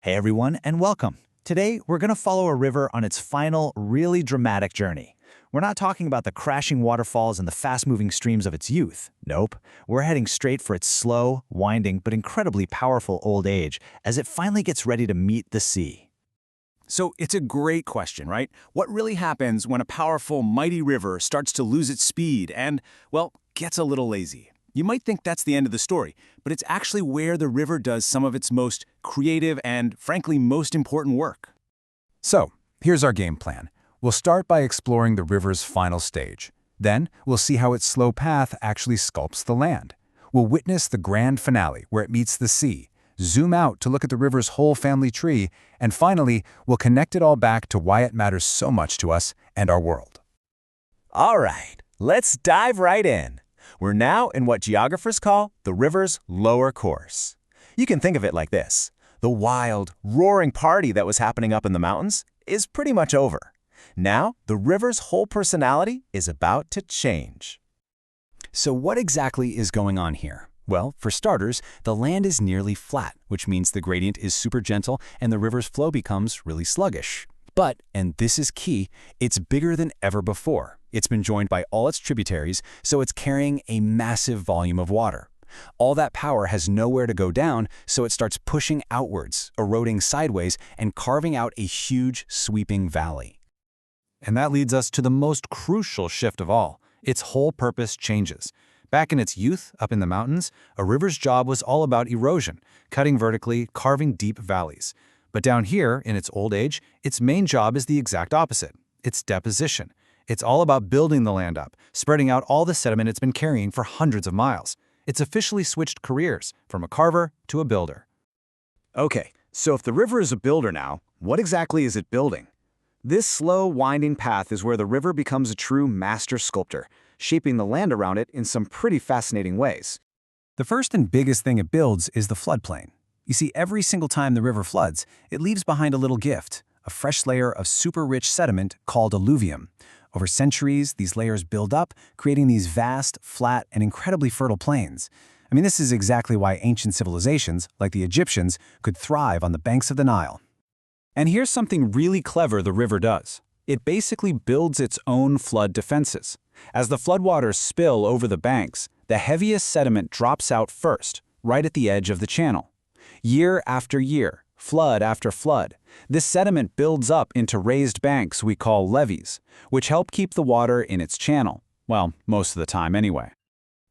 Hey everyone, and welcome. Today, we're going to follow a river on its final, really dramatic journey. We're not talking about the crashing waterfalls and the fast-moving streams of its youth. Nope. We're heading straight for its slow, winding, but incredibly powerful old age as it finally gets ready to meet the sea. So it's a great question, right? What really happens when a powerful, mighty river starts to lose its speed and, well, gets a little lazy? You might think that's the end of the story, but it's actually where the river does some of its most creative and, frankly, most important work. So, here's our game plan. We'll start by exploring the river's final stage. Then, we'll see how its slow path actually sculpts the land. We'll witness the grand finale where it meets the sea, zoom out to look at the river's whole family tree, and finally, we'll connect it all back to why it matters so much to us and our world. All right, let's dive right in. We're now in what geographers call the river's lower course. You can think of it like this. The wild, roaring party that was happening up in the mountains is pretty much over. Now, the river's whole personality is about to change. So what exactly is going on here? Well, for starters, the land is nearly flat, which means the gradient is super gentle and the river's flow becomes really sluggish. But, and this is key, it's bigger than ever before. It's been joined by all its tributaries, so it's carrying a massive volume of water. All that power has nowhere to go down, so it starts pushing outwards, eroding sideways, and carving out a huge, sweeping valley. And that leads us to the most crucial shift of all. Its whole purpose changes. Back in its youth, up in the mountains, a river's job was all about erosion, cutting vertically, carving deep valleys. But down here, in its old age, its main job is the exact opposite. It's deposition. It's all about building the land up, spreading out all the sediment it's been carrying for hundreds of miles. It's officially switched careers, from a carver to a builder. Okay, so if the river is a builder now, what exactly is it building? This slow, winding path is where the river becomes a true master sculptor, shaping the land around it in some pretty fascinating ways. The first and biggest thing it builds is the floodplain. You see, every single time the river floods, it leaves behind a little gift, a fresh layer of super rich sediment called alluvium. Over centuries, these layers build up, creating these vast, flat, and incredibly fertile plains. I mean, this is exactly why ancient civilizations, like the Egyptians, could thrive on the banks of the Nile. And here's something really clever the river does. It basically builds its own flood defenses. As the floodwaters spill over the banks, the heaviest sediment drops out first, right at the edge of the channel. Year after year, flood after flood, this sediment builds up into raised banks we call levees, which help keep the water in its channel. Well, most of the time anyway.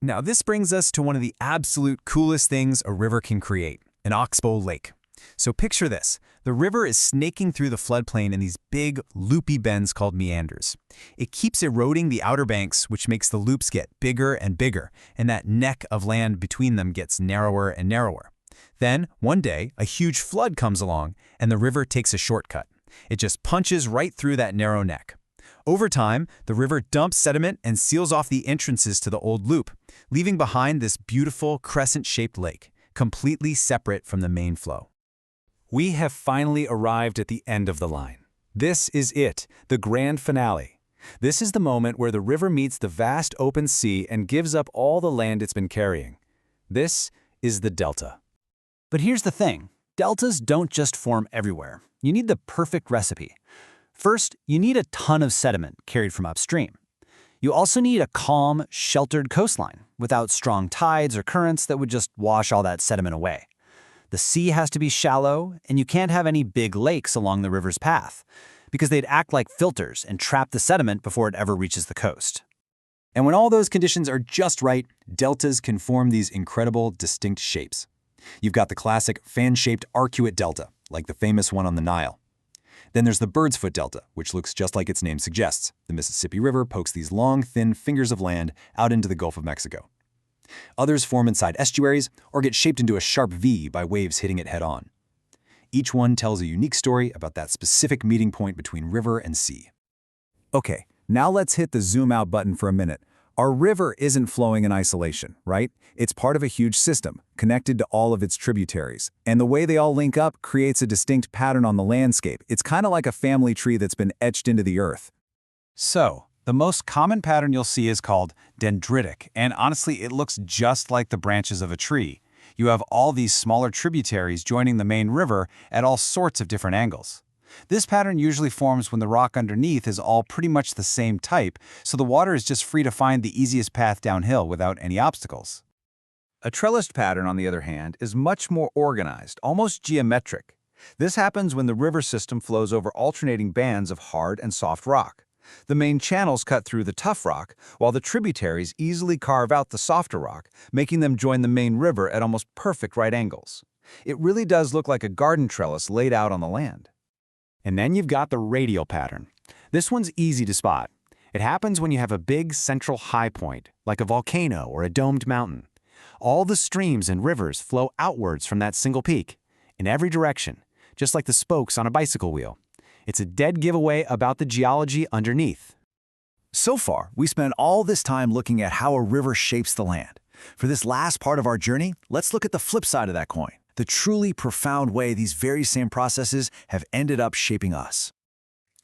Now, this brings us to one of the absolute coolest things a river can create, an oxbow lake. So picture this. The river is snaking through the floodplain in these big, loopy bends called meanders. It keeps eroding the outer banks, which makes the loops get bigger and bigger, and that neck of land between them gets narrower and narrower. Then, one day, a huge flood comes along, and the river takes a shortcut. It just punches right through that narrow neck. Over time, the river dumps sediment and seals off the entrances to the old loop, leaving behind this beautiful crescent-shaped lake, completely separate from the main flow. We have finally arrived at the end of the line. This is it, the grand finale. This is the moment where the river meets the vast open sea and gives up all the land it's been carrying. This is the delta. But here's the thing. Deltas don't just form everywhere. You need the perfect recipe. First, you need a ton of sediment carried from upstream. You also need a calm, sheltered coastline without strong tides or currents that would just wash all that sediment away. The sea has to be shallow, and you can't have any big lakes along the river's path, because they'd act like filters and trap the sediment before it ever reaches the coast. And when all those conditions are just right, deltas can form these incredible, distinct shapes. You've got the classic fan-shaped arcuate delta, like the famous one on the Nile. Then there's the bird's foot delta, which looks just like its name suggests. The Mississippi River pokes these long, thin fingers of land out into the Gulf of Mexico. Others form inside estuaries or get shaped into a sharp V by waves hitting it head-on. Each one tells a unique story about that specific meeting point between river and sea. Okay, now let's hit the zoom out button for a minute. Our river isn't flowing in isolation, right? It's part of a huge system, connected to all of its tributaries. And the way they all link up creates a distinct pattern on the landscape. It's kind of like a family tree that's been etched into the earth. So, the most common pattern you'll see is called dendritic, and honestly, it looks just like the branches of a tree. You have all these smaller tributaries joining the main river at all sorts of different angles. This pattern usually forms when the rock underneath is all pretty much the same type, so the water is just free to find the easiest path downhill without any obstacles. A trellised pattern, on the other hand, is much more organized, almost geometric. This happens when the river system flows over alternating bands of hard and soft rock. The main channels cut through the tough rock, while the tributaries easily carve out the softer rock, making them join the main river at almost perfect right angles. It really does look like a garden trellis laid out on the land. And then you've got the radial pattern. This one's easy to spot. It happens when you have a big central high point, like a volcano or a domed mountain. All the streams and rivers flow outwards from that single peak, in every direction, just like the spokes on a bicycle wheel. It's a dead giveaway about the geology underneath. So far, we spent all this time looking at how a river shapes the land. For this last part of our journey, let's look at the flip side of that coin, the truly profound way these very same processes have ended up shaping us.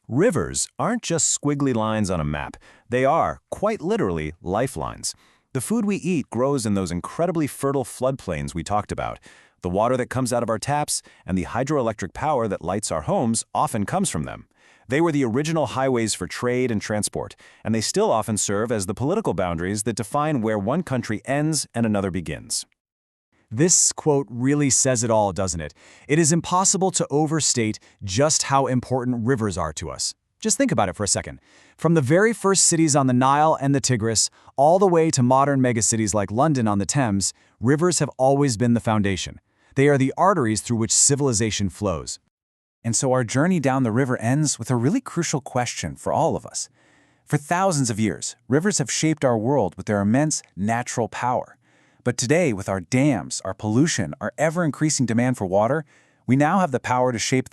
Rivers aren't just squiggly lines on a map. They are, quite literally, lifelines. The food we eat grows in those incredibly fertile floodplains we talked about. The water that comes out of our taps and the hydroelectric power that lights our homes often comes from them. They were the original highways for trade and transport, and they still often serve as the political boundaries that define where one country ends and another begins. This quote really says it all, doesn't it? It is impossible to overstate just how important rivers are to us. Just think about it for a second. From the very first cities on the Nile and the Tigris, all the way to modern megacities like London on the Thames, rivers have always been the foundation. They are the arteries through which civilization flows. And so our journey down the river ends with a really crucial question for all of us. For thousands of years, rivers have shaped our world with their immense natural power. But today, with our dams, our pollution, our ever-increasing demand for water, we now have the power to shape